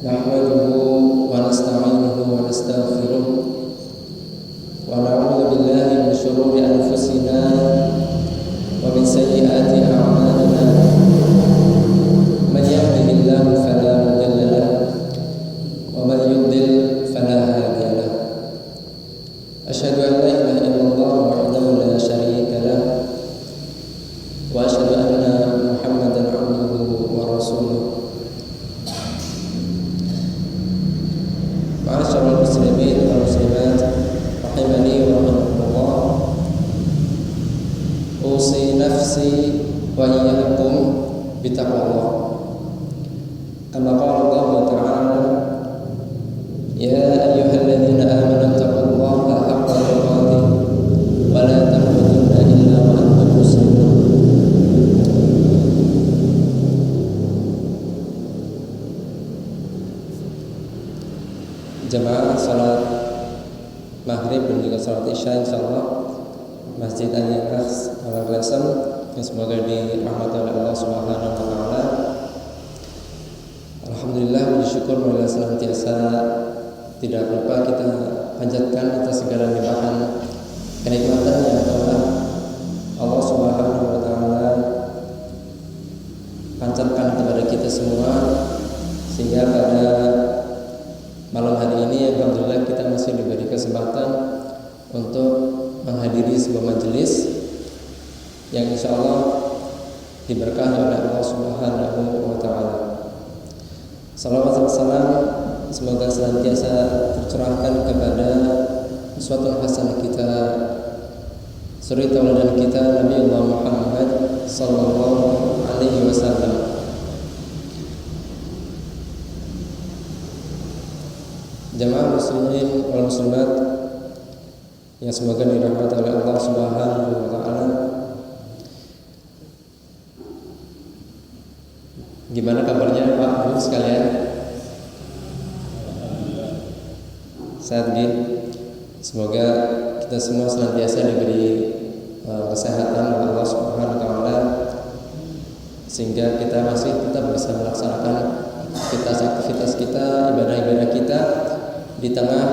Nahmaduhu wa nasta'inuhu wa nastaghfiruh wa na'udzu billahi min shururi anfusina wa min sayyiati a'malina. Man yahdihillahu fala mudilla lahu wa man yudlil fala hadiya lahu. Asyhadu an la ilaha illallah wahdahu la syarika lahu wa asyhadu anna Muhammadan 'abduhu wa rasuluh. Ma'asyiral muslimin wal muslimat rahimani wa rahimakumullah. Usi nafsi wa iyyakum bitaqwallah. Kama qala Allah ta'ala, ya ayyuhalladzina amanu taqullaha haqqa tuqatih wa la tamutunna illa wa antum muslimun. Jamaah salat maghrib dan juga salat isya insyaallah Masjid Al-Ikhlas Al-Glasem yang semoga dirahmati oleh Allah Subhanahu wa taala. Alhamdulillah, bersyukur marilah senantiasa tidak lupa kita panjatkan atas segala limpahan kenikmatan yang telah Allah Subhanahu wa taala pancarkan kepada kita semua, sehingga pada malam hari ini alhamdulillah kita masih diberi kesempatan untuk menghadiri sebuah majelis yang insyaallah diberkahi oleh Allah Subhanahu wa taala. Salawat dan salam semoga senantiasa tercurahkan kepada uswatun hasanah kita, suri tauladan kita Nabi Allah Muhammad sallallahu alaihi wasallam. Jamaah muslimin wal muslimat yang semoga dirahmati oleh Allah Subhanahu wa taala. Gimana kabarnya Pak Bu sekalian? Sehat nggih? Semoga kita semua senantiasa diberi kesehatan oleh Allah Subhanahu wa taala, sehingga kita masih tetap bisa melaksanakan aktivitas kita, ibadah-ibadah kita di tengah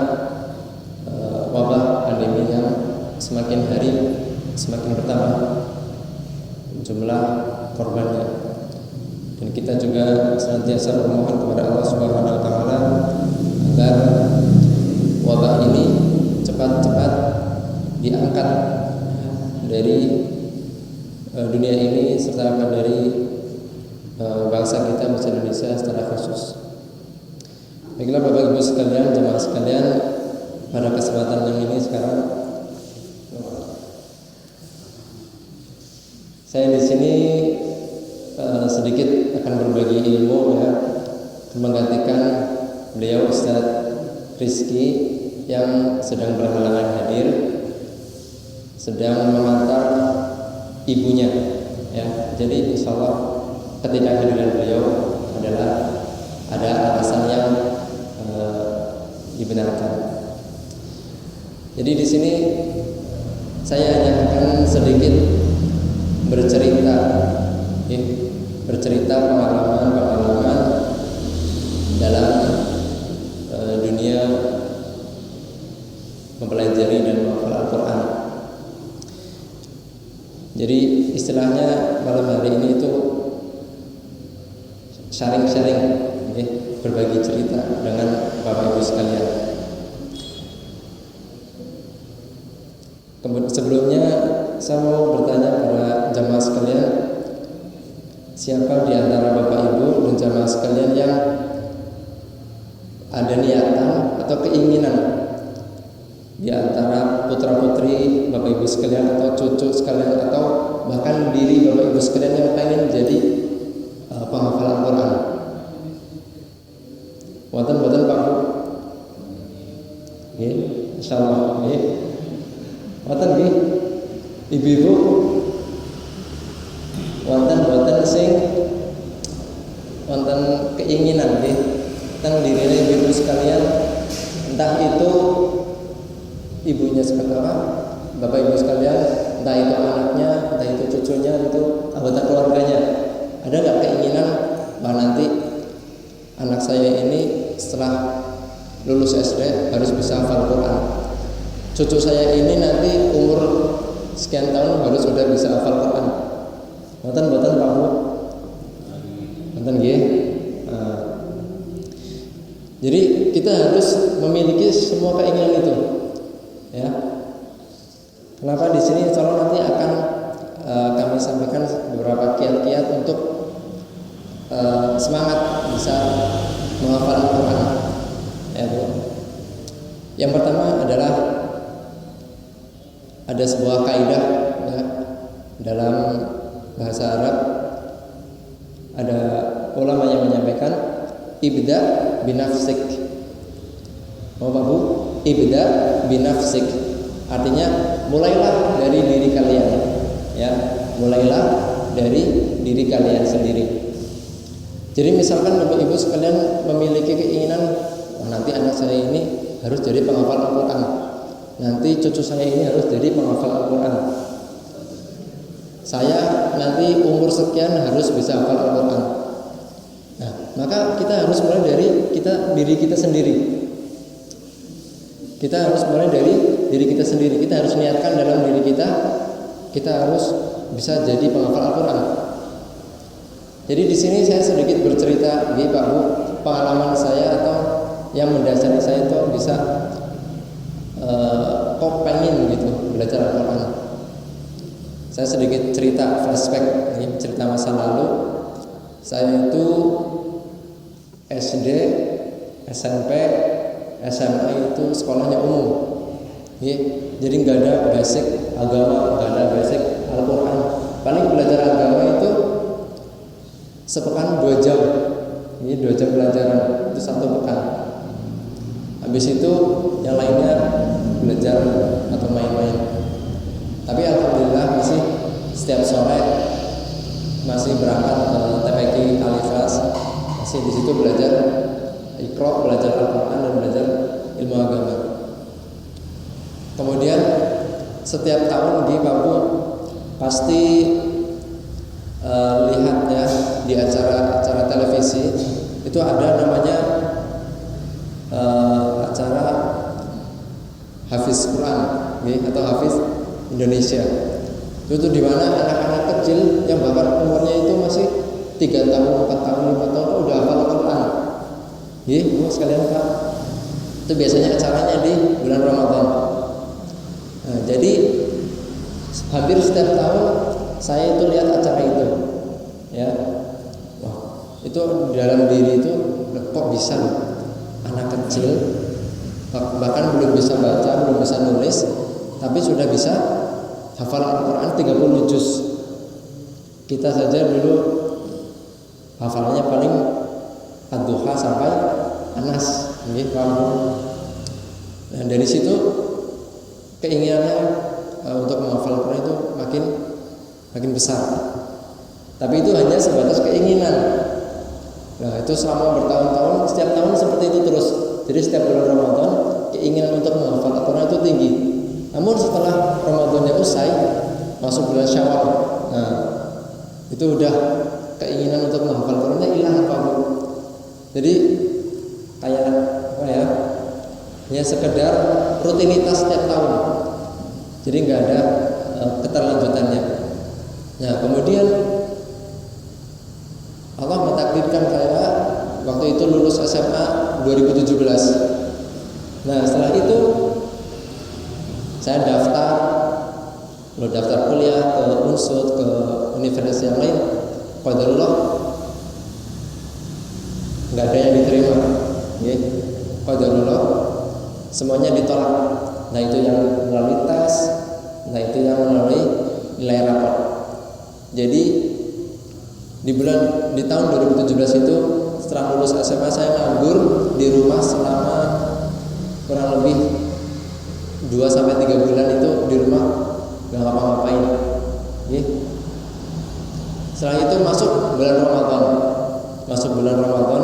wabah pandemi yang semakin hari semakin bertambah jumlah korbannya. Dan kita juga senantiasa bermohon kepada Allah Subhanahu wa taala agar wabah ini cepat-cepat diangkat dari dunia ini, serta dari bangsa kita, bangsa Indonesia secara khusus. Baiklah Bapak Ibu sekalian, jemaah sekalian, pada kesempatan yang ini sekarang saya di sini sedikit akan berbagi ilmu ya, menggantikan beliau Ustadz Rizky yang sedang berhalangan hadir, sedang mengantar ibunya ya. Jadi insyaallah ketidakhadiran beliau adalah ada alasan yang dibenarkan. Jadi di sini saya hanya akan sedikit bercerita pengalaman dalam dunia mempelajari dan menghafal Al-Quran. Jadi istilahnya malam hari ini itu sharing-sharing, berbagi cerita dengan Bapak Ibu sekalian. Sebelumnya saya mau bertanya kepada jamaah sekalian, siapa di antara Bapak Ibu dan jamaah sekalian yang ada niatan atau keinginan di antara putra-putri Bapak Ibu sekalian atau cucu sekalian atau bahkan diri Bapak Ibu sekalian yang pengen jadi penghafal Al-Quran? Wonten Pak Bu? Nggih, insyaallah nggih. Wonten nggih? Ibu-ibu wonten sing wonten keinginan nggih teng dirine ibu sekalian, entah itu ibunya seperti apa, Bapak Ibu sekalian, entah itu anaknya, entah itu cucunya, itu anggota keluarganya. Ada nggak keinginan bahwa nanti anak saya ini setelah lulus SD harus bisa hafal Quran. Cucu saya ini nanti umur sekian tahun harus sudah bisa hafal Quran. Boten Pak Bu. Boten nggih. Jadi kita harus memiliki semua keinginan itu. Ya. Kenapa di sini insyaallah nanti akan kami sampaikan beberapa kiat-kiat untuk semangat bisa menghafal Al-Quran. Ya, Bu. Yang pertama adalah ada sebuah kaidah ya, dalam bahasa Arab. Ada ulama yang menyampaikan ibda binafsik. Mau Pak Bu? Ibda binafsik. Artinya mulailah dari diri kalian. Ya, mulailah dari diri kalian sendiri. Jadi misalkan Bapak Ibu sekalian memiliki keinginan, nanti anak saya ini harus jadi penghafal Al-Quran, nanti cucu saya ini harus jadi penghafal Al-Quran, saya nanti umur sekian harus bisa hafal Al-Quran. Nah, maka kita harus mulai dari diri kita sendiri. Kita harus mulai dari diri kita sendiri. Kita harus niatkan dalam diri kita harus bisa jadi penghafal Al-Quran. Jadi di sini saya sedikit bercerita, Pak Bu, pengalaman saya atau yang mendasari saya itu bisa kok pengen gitu belajar Al-Quran. Saya sedikit cerita flashback, cerita masa lalu. Saya itu SD, SMP, SMA itu sekolahnya umum. Jadi nggak ada basic agama, nggak ada basic Al-Quran. Paling belajar agama itu sepekan 2 jam. Ini 2 jam pelajaran, itu 1 pekan. Habis itu yang lainnya belajar atau main-main. Tapi alhamdulillah masih setiap sore masih berangkat ke TPQ Alifas, masih di situ belajar Iqra, belajar Al-Quran dan belajar ilmu agama. Kemudian setiap tahun di Pak Bu pasti lihat ya di acara televisi itu ada namanya acara Hafiz Quran atau Hafiz Indonesia. Itu di mana anak-anak kecil yang bahkan umurnya itu masih 3 tahun, 4 tahun, 5 tahun udah hafal Quran. Bu sekalian Pak, itu biasanya acaranya di bulan Ramadan. Nah, jadi hampir setiap tahun saya itu lihat acara itu, ya, wah itu dalam diri itu kok bisa anak kecil bahkan belum bisa baca, belum bisa nulis, tapi sudah bisa hafal Al-Quran 30 juz. Kita saja dulu hafalannya paling Ad-Duha sampai Anas, Nah dari situ keinginannya untuk menghafal Al-Quran itu makin besar. Tapi itu hanya sebatas keinginan. Nah itu selama bertahun-tahun, setiap tahun seperti itu terus. Jadi setiap bulan Ramadan keinginan untuk menghafal Al-Quran itu tinggi. Namun setelah Ramadannya usai, masuk bulan Syawal, nah itu udah keinginan untuk menghafal Al-Qurannya hilang Pak Bu. Jadi kayak apa ya? Hanya sekedar rutinitas setiap tahun. Jadi nggak ada keterlanjutannya. Nah kemudian Allah mentakdirkan saya waktu itu lulus SMA 2017. Nah setelah itu saya daftar kuliah ke Unsud, ke universitas yang lain. Qadarullah nggak ada yang diterima. Qadarullah semuanya ditolak. Nah itu yang melalui tes, nah itu yang melalui nilai rapor. Jadi di tahun 2017 itu setelah lulus SMA saya nganggur di rumah selama kurang lebih 2-3 bulan itu di rumah nggak ngapa-ngapain. Setelah itu masuk bulan Ramadan,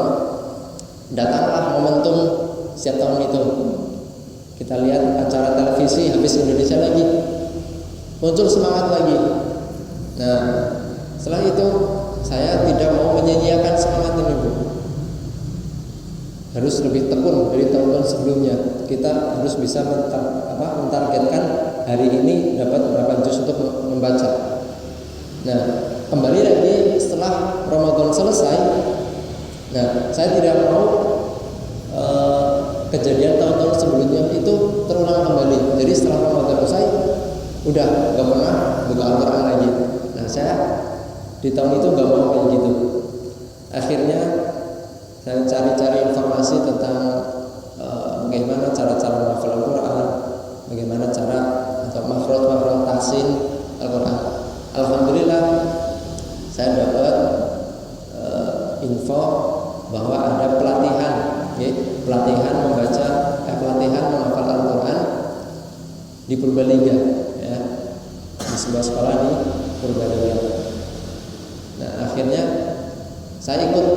datanglah momentum setiap tahun itu. Kita lihat acara televisi Hafiz Indonesia lagi, muncul semangat lagi. Nah setelah itu saya tidak mau menyia-nyiakan semangat ini Bu. harus lebih tekun dari tahun-tahun sebelumnya. Kita harus bisa mentargetkan hari ini dapat berapa juz untuk membaca. Nah, kembali lagi setelah Ramadan selesai. Nah, saya tidak mau kejadian tahun-tahun sebelumnya itu terulang kembali. Jadi setelah Ramadan selesai, udah nggak pernah buka Al-Quran lagi. Nah, saya di tahun itu nggak mau kayak gitu. Akhirnya saya cari-cari informasi tentang bagaimana cara-cara menghafal Al-Quran, bagaimana cara atau makhraj tahsin Al-Quran. Alhamdulillah saya dapat info bahwa ada pelatihan membaca, pelatihan menghafal Al-Quran di Purbalingga, ya, di sebuah sekolah di Purbalingga. Nah, akhirnya saya ikut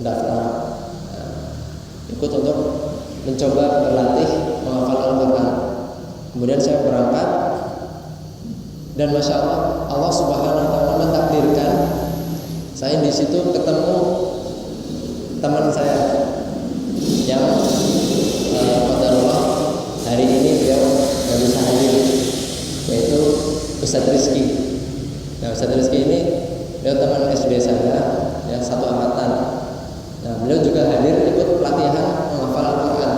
daftar, ikut untuk mencoba berlatih menghafal Al-Quran. Kemudian saya berangkat, dan masya Allah, Allah Subhanahu Wa Taala mentakdirkan saya di situ ketemu teman saya yang qadarullah hari ini beliau nggak bisa hadir, yaitu Ustadz Rizky. Nah, Ustadz Rizky ini beliau teman SD saya, ya, satu angkatan. Nah, beliau juga hadir ikut pelatihan menghafal Al-Quran.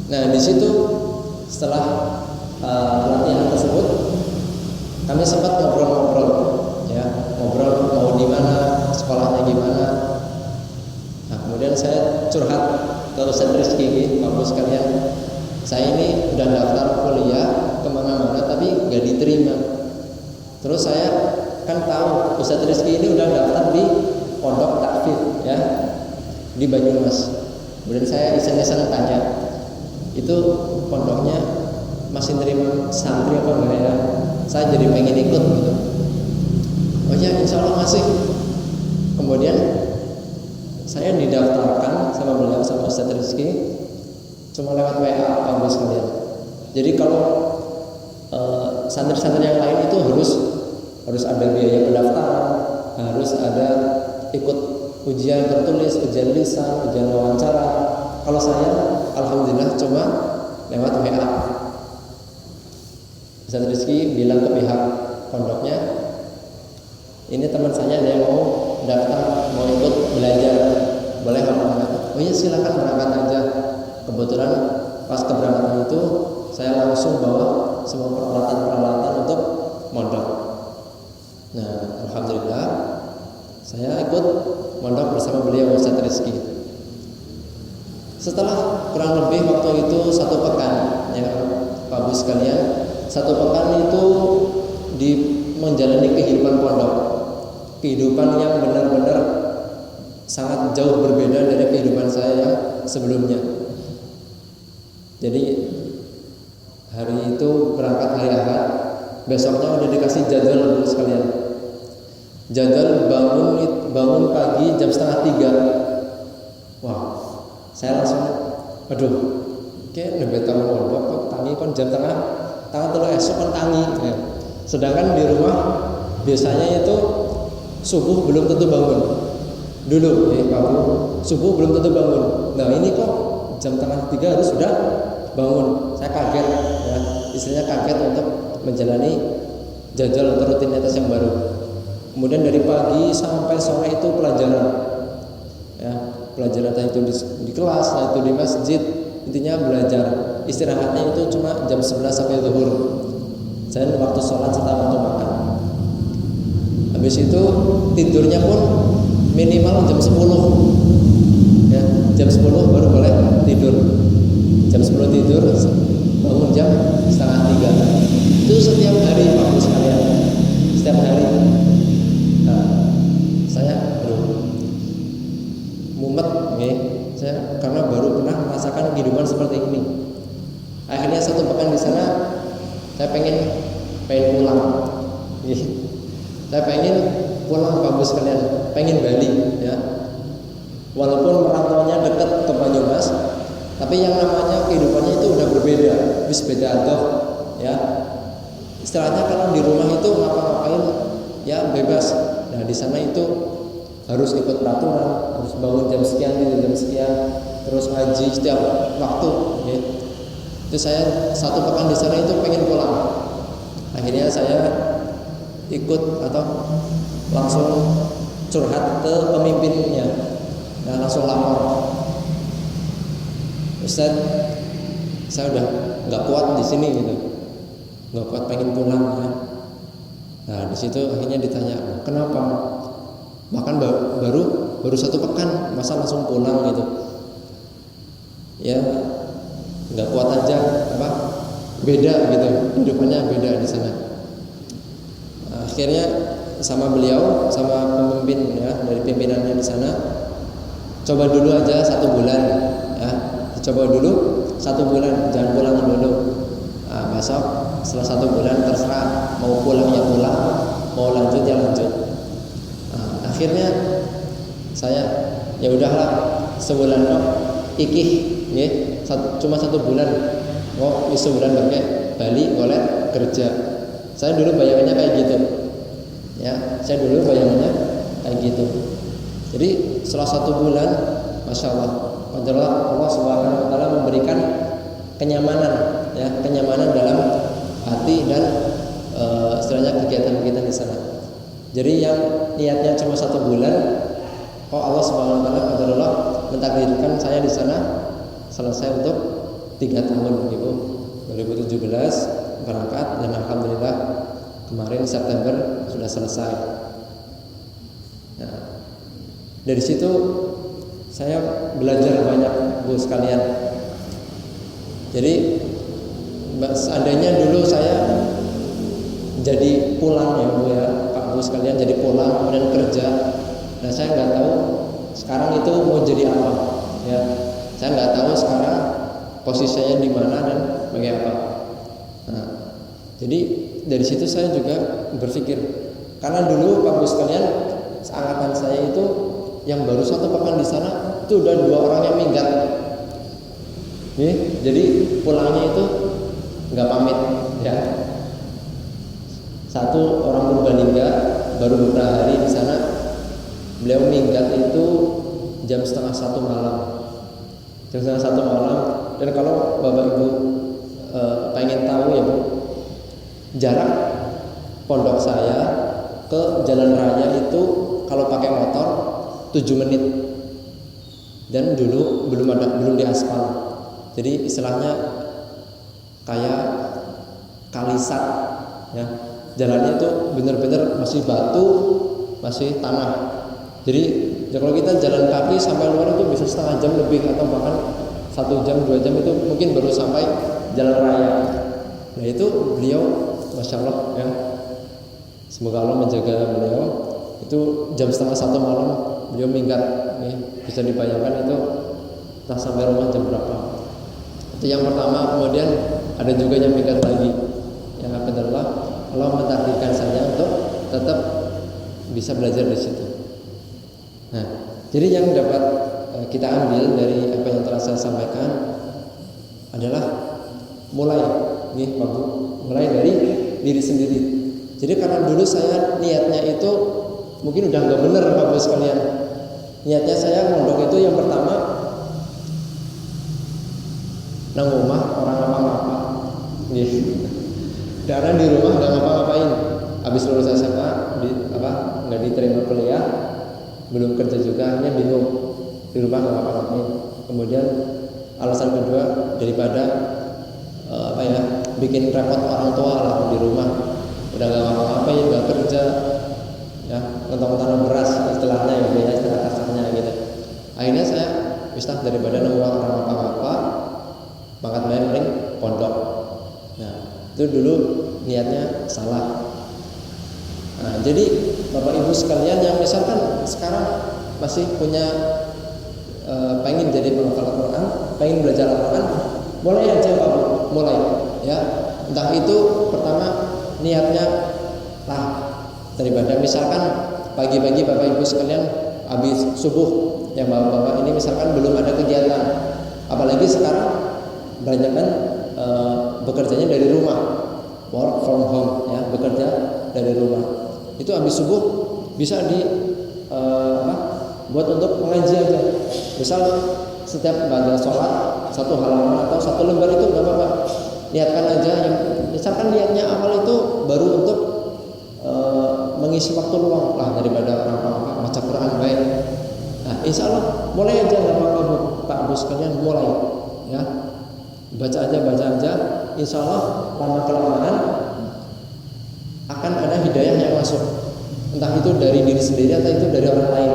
Nah, di situ setelah pelatihan tersebut kami sempat ngobrol-ngobrol, ya, ngobrol mau di mana, sekolahnya gimana. Nah, kemudian saya curhat ke Ustadz Rizky, Bapak sekalian, saya ini udah daftar kuliah kemana-mana tapi gak diterima. Terus saya kan tahu Ustadz Rizky ini udah daftar di Pondok Takfir, ya, di Banyumas. Kemudian saya iseng-iseng tanya, itu pondoknya masih nerima santri apa enggak ya? Saya jadi pengen ikut gitu. Oh ya, insya Allah masih. Kemudian saya didaftarkan sama beliau, sama Ustadz Rizky, cuma lewat WA Bapak sekalian. Jadi kalau santri-santri yang lain itu harus ada biaya pendaftaran, harus ada ikut ujian tertulis, ujian lisan, ujian wawancara. Kalau saya alhamdulillah cuma lewat WA. Ustadz Rizky bilang ke pihak pondoknya, ini teman saya ada yang mau daftar, mau ikut belajar, boleh berangkat? Oh iya, silakan berangkat aja. Kebetulan pas keberangkatan itu saya langsung bawa semua peralatan untuk mondok. Nah, alhamdulillah saya ikut mondok bersama beliau, Ustadz Rizky. Setelah kurang lebih waktu itu 1 pekan, ya Pak Bu sekalian, 1 pekan itu menjalani kehidupan pondok, kehidupan yang benar-benar sangat jauh berbeda dari kehidupan saya yang sebelumnya. Jadi hari itu berangkat hari Ahad, besoknya udah dikasih jadwal dulu sekalian. Jadwal bangun pagi jam 2:30. Wah, saya langsung, aduh, kayak lebih tahu pondok kok tangi kon jam tengah telu esok kon tangi. Ya. Sedangkan di rumah biasanya itu subuh belum tentu bangun. Dulu, kamu subuh belum tentu bangun. Nah, ini kok jam 2:30 harus sudah bangun. Saya kaget, ya, istilahnya kaget untuk menjalani jadwal atau rutinitas yang baru. Kemudian dari pagi sampai sore itu pelajaran, ya, pelajaran entah itu di kelas, entah itu di masjid, intinya belajar. Istirahatnya itu cuma jam 11 sampai zuhur. Saya waktu sholat serta waktu makan. Habis itu tidurnya pun minimal jam 10, ya, jam 10 baru boleh tidur. Jam 10 tidur, bangun jam 2:30. Itu setiap hari Pak Bu sekalian, setiap hari. Nah, saya mumet, ya, saya karena baru pernah merasakan kehidupan seperti ini. Akhirnya 1 pekan di sana, saya pengen pulang. Saya pengen pulang Pak Bu sekalian, pengen Bali, ya. Walaupun merantaunya dekat ke Banyumas, tapi yang namanya kehidupannya itu udah berbeda, beda adoh, ya. Istilahnya kalau di rumah itu ngapa-ngapain ya bebas. Nah, di sana itu harus ikut peraturan, harus bangun jam sekian, jam sekian, terus ngaji setiap waktu. Ya. Itu saya 1 pekan di sana itu pengen pulang. Akhirnya saya ikut atau langsung curhat ke pemimpinnya, dan langsung lapor, Ustaz, saya udah nggak kuat di sini gitu, nggak kuat, pengen pulang ya. Nah di situ akhirnya ditanya, kenapa? Bahkan baru 1 pekan, masa langsung pulang gitu? Ya nggak kuat aja, apa? Beda gitu, hidupannya beda di sana. Akhirnya sama beliau, sama pemimpin ya, dari pimpinannya di sana, coba dulu aja 1 bulan ya, coba dulu 1 bulan, jangan pulang dulu. Nah, besok setelah 1 bulan terserah, mau pulang ya pulang, mau lanjut ya lanjut. Nah, akhirnya saya ya udahlah, sebulan kok ikih ya, cuma 1 bulan kok, sebulan pakai Bali golek kerja. Saya dulu bayangannya kayak gitu. Ya, saya dulu bayangannya kayak gitu. Jadi setelah 1 bulan, masya Allah, Allah Subhanahu Wa Taala memberikan kenyamanan, ya, kenyamanan dalam hati dan istilahnya kegiatan kita di sana. Jadi yang niatnya cuma 1 bulan, Allah Subhanahu Wa Taala mentakdirkan saya di sana selesai untuk 3 tahun gitu. 2017 berangkat dan alhamdulillah kemarin September sudah selesai. Nah, dari situ saya belajar banyak, Bu sekalian. Jadi seandainya dulu saya jadi pulang ya Bu ya, Pak Bu sekalian, jadi pulang kemudian kerja, nah saya nggak tahu sekarang itu mau jadi apa ya. Saya nggak tahu sekarang posisinya di mana dan bagaimana. Nah, jadi dari situ saya juga berpikir, karena dulu Pak Bu sekalian, seangkatan saya itu yang baru 1 pekan di sana itu udah 2 orang yang minggat. Nih, jadi pulangnya itu nggak pamit ya. 1 orang Purbalingga baru beberapa hari di sana, beliau minggat itu jam 12:30 malam. Jam 12:30 malam. Dan kalau Bapak Ibu pengen tahu ya Bu, jarak pondok saya ke jalan raya itu kalau pakai motor 7 menit, dan dulu belum diaspal. Jadi istilahnya kayak kalisat ya, jalannya itu benar-benar masih batu, masih tanah. Jadi ya kalau kita jalan kaki sampai luar itu bisa setengah jam lebih, atau bahkan 1 jam 2 jam itu mungkin baru sampai jalan raya. Nah itu beliau masya Allah ya, semoga Allah menjaga beliau. Itu jam 12:30 malam beliau minggat nih, bisa dibayangkan itu entah sampai rumah jam berapa. Itu yang pertama. Kemudian ada juga yang minggat lagi, yang alhamdulillah Allah mentakdirkan saya untuk tetap bisa belajar di situ. Nah, jadi yang dapat kita ambil dari apa yang telah saya sampaikan adalah mulai nih Pak Bu, mulai dari diri sendiri. Jadi karena dulu saya niatnya itu mungkin udah nggak bener Pak Bu sekalian. Niatnya saya mondok itu yang pertama nang rumah orang apa-apa. Karena di rumah nggak ngapa-ngapain. Habis lulus SMA nggak diterima kuliah, belum kerja juga, hanya bingung di rumah nggak ngapa-ngapain. Kemudian alasan kedua, daripada bikin repot orang tua lah di rumah, udah nggak ngapa-ngapain, nggak kerja, ya ngentong-ngentong beras istilahnya ya, istilah kasarnya gitu. Akhirnya saya Ustaz, daripada nunggu orang apa-apa, pangkat main paling pondok. Nah itu dulu niatnya salah. Nah jadi Bapak Ibu sekalian yang misalkan sekarang masih punya pengen jadi penghafal Al-Quran, pengen belajar Al-Quran, mulai aja Pak Bu, mulai ya. Entah itu pertama niatnya lah, daripada misalkan pagi-pagi Bapak Ibu sekalian habis subuh, yang bapak-bapak ini misalkan belum ada kegiatan, apalagi sekarang banyak kan bekerjanya dari rumah, work from home ya, bekerja dari rumah. Itu habis subuh bisa buat untuk mengaji aja. Misal setiap baca sholat satu halaman atau satu lembar itu nggak apa-apa. Niatkan aja. Yang misalkan niatnya awal itu baru untuk mengisi waktu luang lah daripada orang baca Quran baik. Nah, insya Allah mulai aja nggak apa-apa Pak Bu sekalian, mulai ya baca aja. Insya Allah lama kelamaan akan ada hidayah yang masuk, entah itu dari diri sendiri atau itu dari orang lain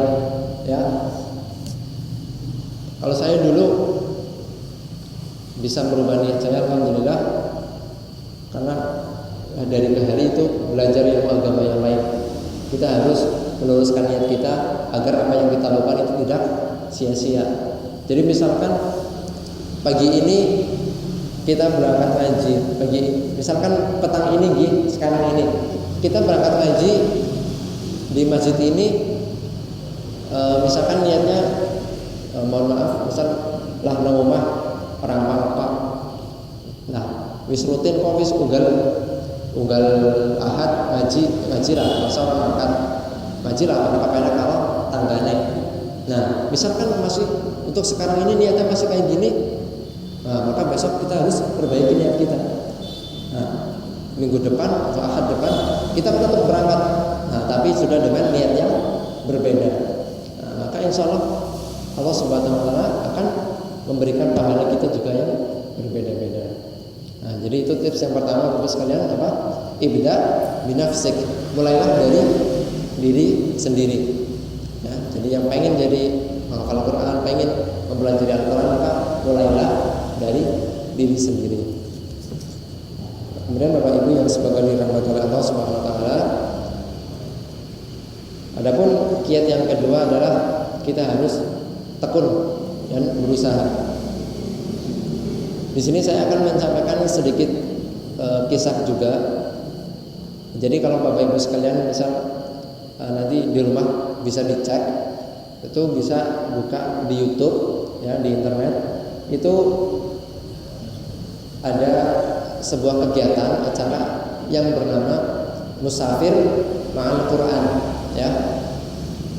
ya. Kalau saya dulu bisa merubah niat saya, alhamdulillah, karena dari ke hari itu belajar ilmu agama yang lain. Kita harus meluruskan niat kita agar apa yang kita lakukan itu tidak sia-sia. Jadi misalkan pagi ini kita berangkat ngaji, misalkan petang ini sekarang ini kita berangkat ngaji di masjid ini, misalkan niatnya mohon maaf, misal lah nang omah orang apa, nah wis rutin kok wis unggal ahad ngaji lah, masa orang makan ngaji lah apa kalau tanggane. Nah misalkan masih untuk sekarang ini niatnya masih kayak gini, nah, maka besok kita harus perbaiki niat kita. Nah, minggu depan atau ahad depan kita tetap berangkat, nah tapi sudah dengan niat yang berbeda. Nah, maka insya Allah Subhanahu wa Ta'ala akan memberikan pahala kita juga yang berbeda-beda. Nah, jadi itu tips yang pertama Bapak sekalian, apa? Ibda binafsik. Mulailah dari diri sendiri. Ya, jadi yang pengen jadi menghafal Al-Quran, pengen mempelajari Al-Quran, maka mulailah dari diri sendiri. Kemudian Bapak Ibu yang sebagai dirahmati oleh Allah Subhanahu wa Ta'ala, adapun kiat yang kedua adalah kita harus tekun dan berusaha. Di sini saya akan menyampaikan sedikit kisah juga. Jadi kalau Bapak Ibu sekalian misal nanti di rumah bisa dicek, itu bisa buka di YouTube ya, di internet itu ada sebuah kegiatan acara yang bernama Musafir Ma'al Quran ya.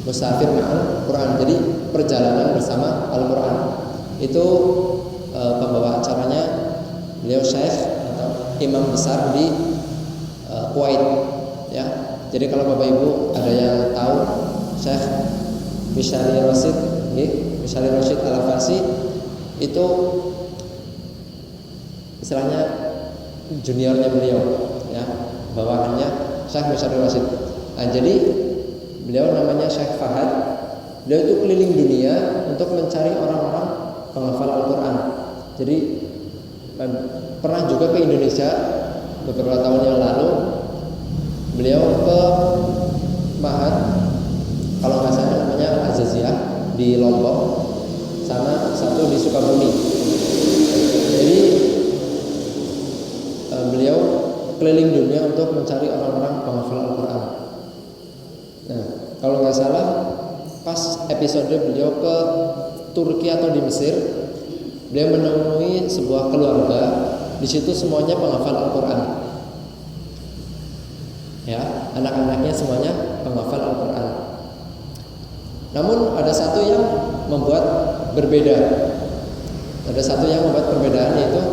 Musafir Ma'al Quran, jadi perjalanan bersama Al-Quran. Itu pembawa acaranya beliau Syekh atau imam besar di Kuwait ya. Jadi kalau Bapak Ibu ada yang tahu Syekh Mishari Rasyid, Mishari Rasyid Al-Farsi, itu istilahnya juniornya beliau ya, bawahannya Syekh Mishari Rasyid. Nah, jadi beliau namanya Syekh Fahad. Beliau itu keliling dunia untuk mencari orang-orang penghafal Al-Quran. Jadi pernah juga ke Indonesia beberapa tahun yang lalu. Beliau ke Mahat, kalau nggak salah namanya Azaziyah di Lombok, sama satu di Sukabumi. Jadi beliau keliling dunia untuk mencari orang-orang penghafal Al-Quran. Nah, kalau nggak salah pas episode beliau ke Turki atau di Mesir, beliau menemui sebuah keluarga. Di situ semuanya penghafal Al-Quran. Ya, anak-anaknya semuanya penghafal Al-Quran. Namun ada satu yang membuat berbeda. Ada satu yang membuat perbedaan, yaitu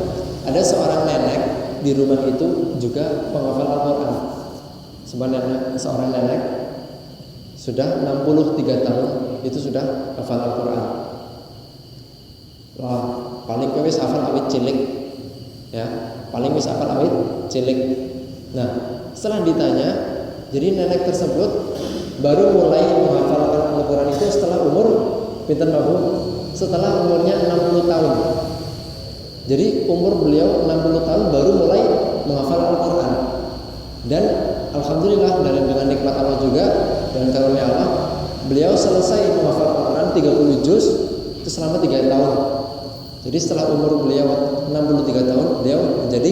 ada seorang nenek di rumah itu juga penghafal Al-Quran. Seorang nenek sudah 63 tahun itu sudah hafal Al-Quran. Wah, paling wis hafal awit cilik. Ya, paling wis hafal awit cilik. Nah, setelah ditanya, jadi nenek tersebut baru mulai menghafal Al-Quran itu setelah umur pinten Babu? Setelah umurnya 60 tahun. Jadi umur beliau 60 tahun baru mulai menghafal Al-Quran. Dan alhamdulillah dengan nikmat Allah juga dan karunia Allah, beliau selesai menghafal Al-Quran 30 juz itu selama 3 tahun. Jadi setelah umur beliau 63 tahun, beliau menjadi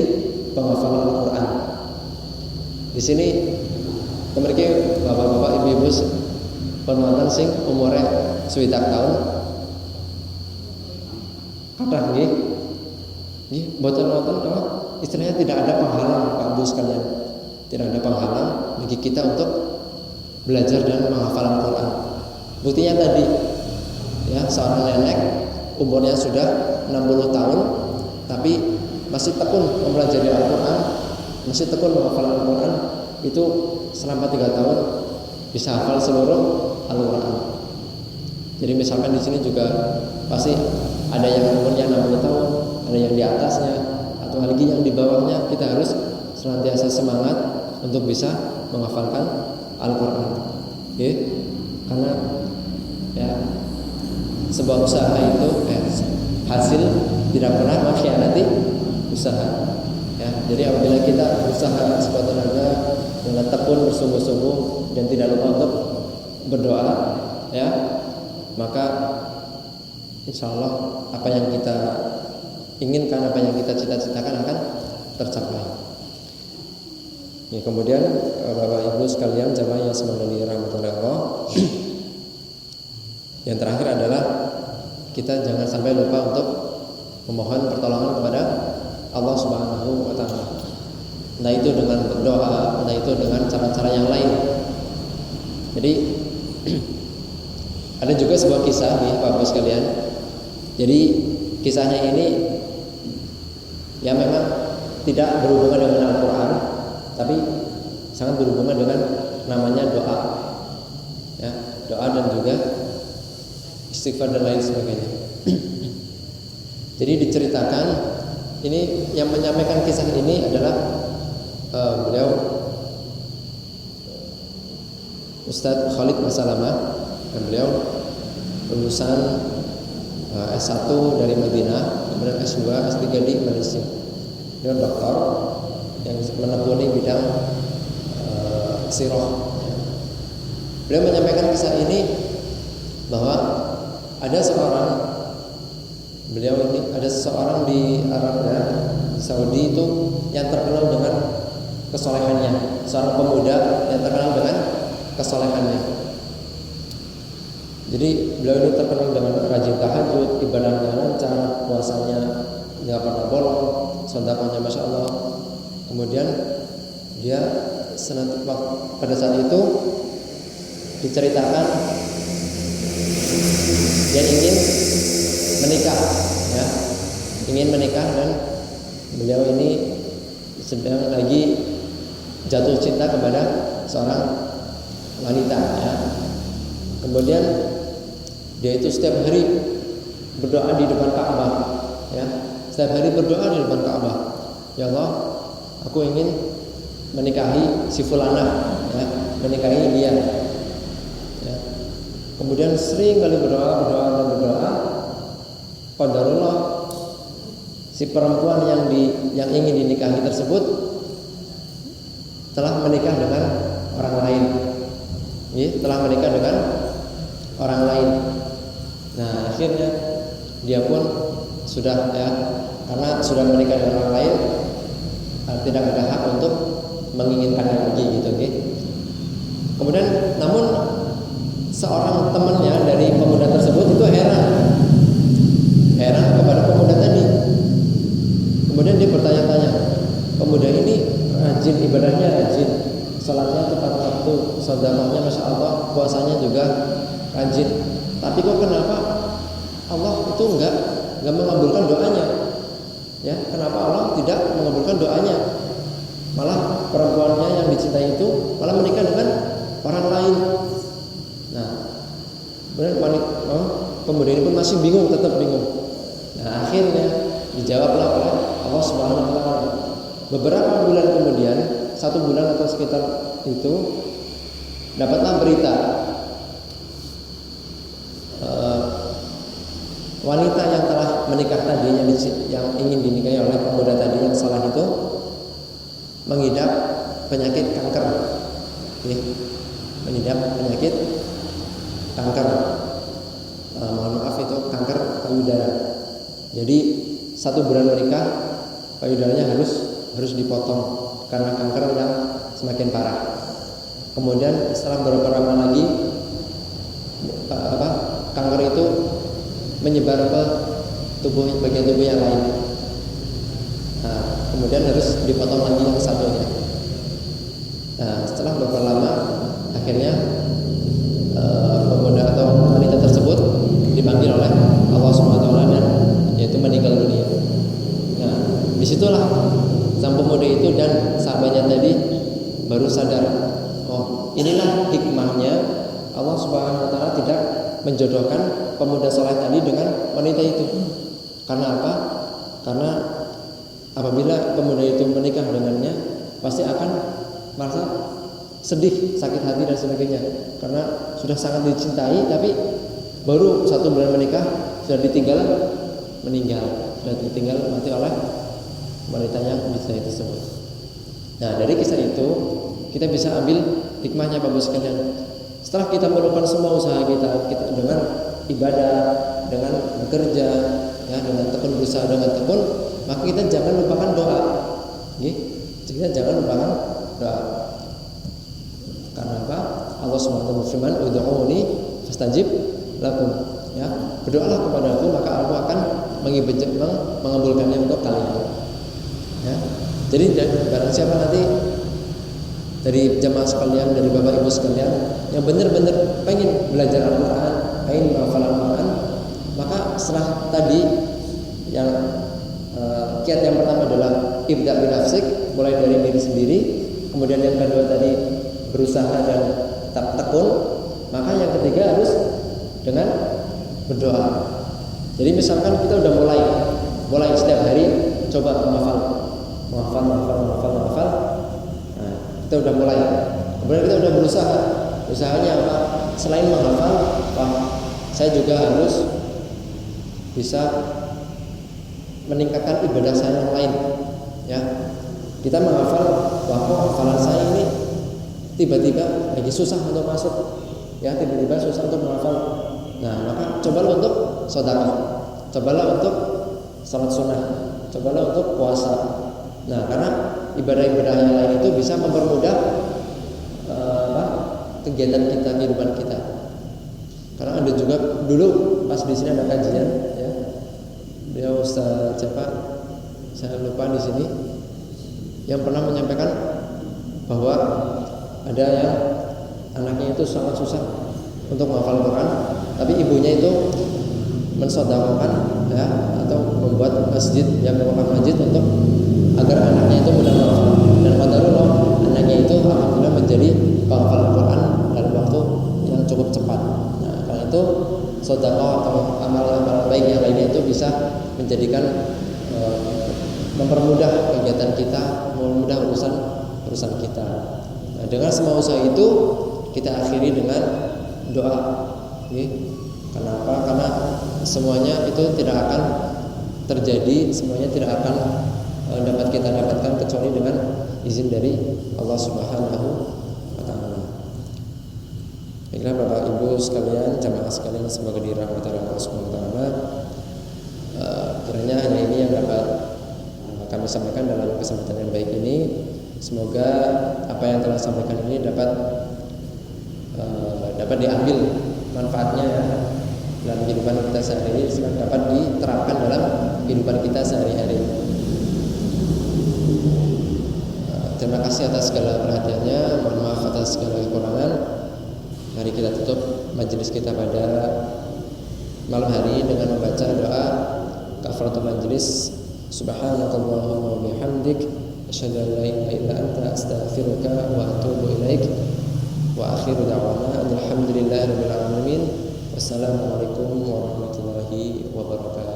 penghafal Al-Quran. Di sini kemeriki bapak-bapak, ibu-ibu penonton sing umurnya swidak tahun, kathah nggih. Nggih, mboten nonton apa? Istilahnya tidak ada penghalang Pak Bu sekalian. Tidak ada penghalang bagi kita untuk belajar dan menghafal Al-Quran. Buktinya tadi, ya, seorang nenek umurnya sudah 60 tahun tapi masih tekun mempelajari Al-Quran, masih tekun menghafal Al-Quran, itu selama 3 tahun bisa hafal seluruh Al-Quran. Jadi misalkan di sini juga pasti ada yang umurnya 60 tahun, ada yang di atasnya, atau lagi yang di bawahnya. Kita harus senantiasa semangat untuk bisa menghafalkan Al-Quran. Oke? Karena ya, sebuah usaha itu hasil tidak pernah mengkhianati usaha. Ya, jadi apabila kita berusaha sebuah tenaga dengan tekun bersungguh-sungguh dan tidak lupa untuk berdoa, ya, maka insya Allah apa yang kita inginkan, apa yang kita cita-citakan akan tercapai. Ya, kemudian Bapak Ibu sekalian jamaah yang semoga dirahmati Allah, yang terakhir adalah kita jangan sampai lupa untuk memohon pertolongan kepada Allah Subhanahu wa Ta'ala. Nah, itu dengan berdoa, nah itu dengan cara-cara yang lain. Jadi ada juga sebuah kisah nih Bapak sekalian. Jadi kisahnya ini ya memang tidak berhubungan dengan Al-Quran, tapi sangat berhubungan dengan namanya doa, ya, doa dan juga istighfar dan lain sebagainya. Jadi diceritakan, ini yang menyampaikan kisah ini adalah beliau Ustadz Khalid Masalamah, dan beliau lulusan S1 dari Madinah, kemudian S2, S3 di Malaysia. Beliau doktor yang menekuni bidang sirah. Beliau menyampaikan kisah ini bahwa ada seseorang di Arabia, di Saudi itu yang terkenal dengan kesolehannya, seorang pemuda yang terkenal dengan kesolehannya. Jadi beliau ini terkenal dengan rajin tahajud, ibadahnya lancar, puasanya nggak pernah bolong, sedekahnya masya Allah. Kemudian dia pada saat itu diceritakan dia ingin menikah, ya, ingin menikah, dan beliau ini sedang lagi jatuh cinta kepada seorang wanita, ya. Kemudian dia itu setiap hari berdoa di depan Ka'bah, ya, setiap hari berdoa di depan Ka'bah. Ya Allah, aku ingin menikahi si fulana, ya, menikahi dia. Ya. Kemudian sering kali berdoa. Qadarullah, si perempuan yang ingin dinikahi tersebut telah menikah dengan orang lain. Ya, telah menikah dengan orang lain. Nah, akhirnya dia pun sudah, ya, karena sudah menikah dengan orang lain, tidak ada hak untuk menginginkannya lagi, gitu, okay? Kemudian, namun seorang temannya dari pemuda tersebut itu heran kepada pemuda tadi. Kemudian dia bertanya-tanya, pemuda ini rajin ibadahnya, rajin salatnya tepat waktu, sedekahnya masya Allah, puasanya juga rajin. Tapi kok kenapa Allah itu enggak mengabulkan doanya? Ya, kenapa Allah tidak mengabulkan doanya? Malah perempuannya yang dicintai itu malah menikah dengan orang lain. Nah, kemudian pemuda ini pun masih bingung, tetap bingung. Nah, akhirnya dijawablah oleh Allah Subhanahu wa Ta'ala. Beberapa bulan kemudian, 1 bulan atau sekitar itu, dapatlah berita wanita yang telah menikah tadi, yang ingin dinikahi oleh pemuda tadi yang salah itu, mengidap penyakit kanker. Mengidap penyakit kanker. Mohon maaf, itu kanker payudara. Jadi 1 bulan menikah, payudaranya harus dipotong karena kanker yang semakin parah. Kemudian setelah beberapa lama lagi, kanker itu menyebar ke bagian tubuh yang lain. Nah, kemudian harus dipotong lagi yang satunya. Nah, setelah beberapa lama, akhirnya pemuda atau Disitulah sang pemuda itu dan sahabatnya tadi baru sadar, oh inilah hikmahnya Allah Subhanahu Wa Taala tidak menjodohkan pemuda soleh tadi dengan wanita itu. Karena apa? Karena apabila pemuda itu menikah dengannya, pasti akan merasa sedih, sakit hati dan sebagainya. Karena sudah sangat dicintai, tapi baru 1 bulan menikah sudah ditinggal meninggal, sudah ditinggal mati oleh wanitanya dicintai tersebut. Nah, dari kisah itu kita bisa ambil hikmahnya Bapak sekalian. Setelah kita melakukan semua usaha kita dengan ibadah, dengan bekerja, ya, dengan tekun berusaha dengan tekun, maka kita jangan lupakan doa. Kita jangan lupakan doa. Karena apa? Allah SWT berfirman, "Ud'uuni fastajib lakum." Ya, berdoalah kepadaku maka aku akan mengabulkannya untuk kalian. Ya. Jadi barang siapa nanti dari jamaah sekalian, dari bapak ibu sekalian yang benar-benar pengen belajar Al-Quran, pengen menghafal Al-Quran, maka setelah tadi yang kiat yang pertama adalah ibda' binafsik, mulai dari diri sendiri. Kemudian yang kedua tadi berusaha dan tekun. Maka yang ketiga harus dengan berdoa. Jadi misalkan kita udah mulai setiap hari coba menghafal. Nah, kita udah mulai. Kemudian kita udah berusaha. Usahanya apa? Selain menghafal, saya juga harus bisa meningkatkan ibadah saya yang lain. Ya, kita menghafal, hafalan saya ini tiba-tiba lagi susah untuk masuk. Ya, tiba-tiba susah untuk menghafal. Nah, maka cobalah untuk sedekah, cobalah untuk salat sunnah, cobalah untuk puasa. Nah, karena ibadah-ibadah yang lain itu bisa mempermudah kegiatan kita, kehidupan kita. Karena ada juga dulu pas di sini ada kajian, ya, dia Ustaz siapa? Saya lupa di sini, yang pernah menyampaikan bahwa ada yang anaknya itu sangat susah untuk menghafal Quran, tapi ibunya itu mensedekahkan, ya, atau membuat masjid, yang membuat masjid untuk agar anaknya itu mudah menghafal. Dan qadarullah anaknya itu alhamdulillah menjadi penghafal Al-Quran dalam waktu yang cukup cepat. Nah, karena itu sedekah atau amal-amal baik yang lainnya itu bisa menjadikan mempermudah kegiatan kita, mempermudah urusan kita. Nah, dengan semua usaha itu kita akhiri dengan doa. Kenapa? Karena semuanya itu tidak akan terjadi, semuanya tidak akan dapat kita dapatkan kecuali dengan izin dari Allah Subhanahu wa Ta'ala. Baiklah Bapak Ibu sekalian, jamaah sekalian, semoga dirahmati Allah Subhanahu wa Ta'ala. Kiranya hanya ini yang dapat kami sampaikan dalam kesempatan yang baik ini. Semoga apa yang telah sampaikan ini dapat diambil manfaatnya, ya, dalam kehidupan kita sehari-hari, dapat diterapkan dalam kehidupan kita sehari-hari. Terima kasih atas segala perhatiannya. Mohon maaf atas segala kekurangan. Mari kita tutup majelis kita pada malam hari dengan membaca doa kafaratul majelis. Subhanakallahumma wa bihamdik, asyhadu an la ilaha illa anta, astaghfiruka wa atubu ilaik. Wa akhiru da'wana alhamdulillahirabbil alamin. Wassalamualaikum warahmatullahi wabarakatuh.